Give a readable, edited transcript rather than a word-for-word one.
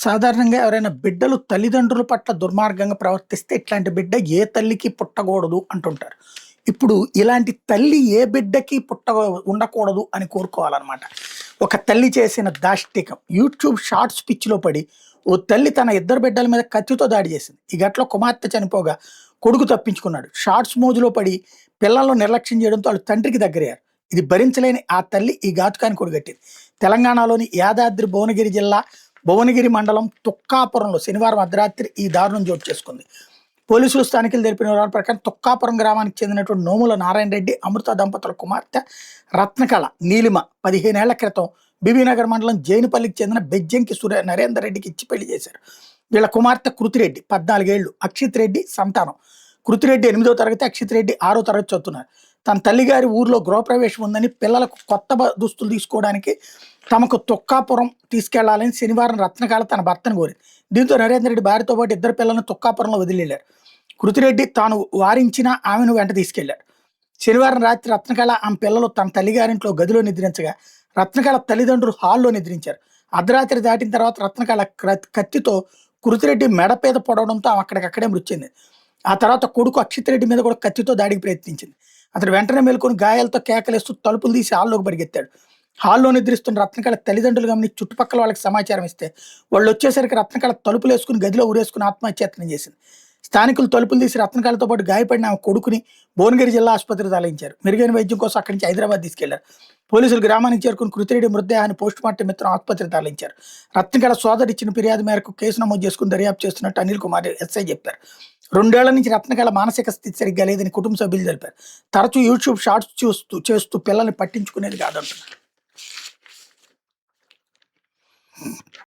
సాధారణంగా ఎవరైనా బిడ్డలు తల్లిదండ్రుల పట్ల దుర్మార్గంగా ప్రవర్తిస్తే ఇట్లాంటి బిడ్డ ఏ తల్లికి పుట్టకూడదు అంటుంటారు. ఇప్పుడు ఇలాంటి తల్లి ఏ బిడ్డకి ఉండకూడదు అని కోరుకోవాలనమాట. ఒక తల్లి చేసిన దాష్టికం యూట్యూబ్ షార్ట్స్ పిచ్చిలో పడి ఓ తల్లి తన ఇద్దరు బిడ్డల మీద కత్తితో దాడి చేసింది. ఈ ఘటనలో కుమార్తె చనిపోగా కొడుకు తప్పించుకున్నాడు. షార్ట్స్ మోజులో పడి పిల్లలను నిర్లక్ష్యం చేయడంతో వాళ్ళు తండ్రికి దగ్గరయ్యారు. ఇది భరించలేని ఆ తల్లి ఈ ఘాతుకానికి ఒడిగట్టింది. తెలంగాణలోని యాదాద్రి భువనగిరి జిల్లా భువనగిరి మండలం తుక్కాపురంలో శనివారం అర్ధరాత్రి ఈ దారుణం చోటు చేసుకుంది. పోలీసులు స్థానికులు తెలిపిన వివరాల ప్రకారం తుక్కాపురం గ్రామానికి చెందినటువంటి నోముల నారాయణ రెడ్డి అమృత దంపతుల కుమార్తె రత్నకళ నీలిమ 15 ఏళ్ల క్రితం బీబీనగర్ మండలం జైనుపల్లికి చెందిన బెజ్జంకి నరేందర్ రెడ్డికి ఇచ్చి పెళ్లి చేశారు. వీళ్ళ కుమార్తె కృతిరెడ్డి 14 ఏళ్లు, అక్షిత్ రెడ్డి సంతానం. కృతిరెడ్డి 8వ తరగతి, అక్షిత్ రెడ్డి 6వ తరగతి చదువుతున్నారు. తన తల్లిగారి ఊర్లో గృహప్రవేశం ఉందని పిల్లలకు కొత్త దుస్తులు తీసుకోవడానికి తమకు తొక్కాపురం తీసుకెళ్లాలని శనివారం రత్నకాళ తన భర్తను కోరింది. దీంతో నరేందర్ రెడ్డి భార్యతో పాటు ఇద్దరు పిల్లలను తొక్కాపురంలో వదిలిళ్లారు. కృతిరెడ్డి తాను వారించినా ఆమెను వెంట తీసుకెళ్లారు. శనివారం రాత్రి రత్నకళ ఆమె పిల్లలు తన తల్లిగారింట్లో గదిలో నిద్రించగా రత్నకళ తల్లిదండ్రులు హాల్లో నిద్రించారు. అర్ధరాత్రి దాటిన తర్వాత రత్నకళ కత్తితో కృతిరెడ్డి మెడపేద పొడవడంతో ఆమె అక్కడికక్కడే మృతి చెందింది. ఆ తర్వాత కొడుకు అక్షిత్ రెడ్డి మీద కూడా కత్తితో దాడికి ప్రయత్నించింది. అతడు వెంటనే మేల్కొని గాయాలతో కేకలేస్తూ తలుపులు తీసి హాల్లోకి పరిగెత్తాడు. హాల్లో నిద్రిస్తున్న రత్నకళ తల్లిదండ్రులు గమనించి చుట్టుపక్కల వాళ్ళకి సమాచారం ఇస్తే వాళ్ళు వచ్చేసరికి రత్నకళ తలుపులు వేసుకుని గదిలో ఊరేసుకుని ఆత్మహత్యత్నం చేసింది. స్థానికులు తలుపులు తీసి రత్నకళతో పాటు గాయపడిన ఆమె కొడుకుని భువనగిరి జిల్లా ఆసుపత్రికి తరలించారు. మెరుగైన వైద్యం కోసం అక్కడి నుంచి హైదరాబాద్ తీసుకెళ్లారు. పోలీసులు గ్రామానికి చేరుకుని కృతిరెడ్డి మృతదేహాన్ని పోస్టుమార్టం నిమిత్తం ఆసుపత్రికి తరలించారు. రత్నకళ సోదరు ఇచ్చిన ఫిర్యాదు మేరకు కేసు నమోదు చేసుకుని దర్యాప్తు చేస్తున్నట్టు అనిల్ కుమార్ ఎస్ఐ చెప్పారు. 2 ఏళ్ల నుంచి రత్నకళ మానసిక స్థితి సరిగ్గా లేదని కుటుంబ సభ్యులు తెలిపారు. తరచూ యూట్యూబ్ షార్ట్స్ చేస్తూ పిల్లల్ని పట్టించుకునేది కాదంటున్నారు.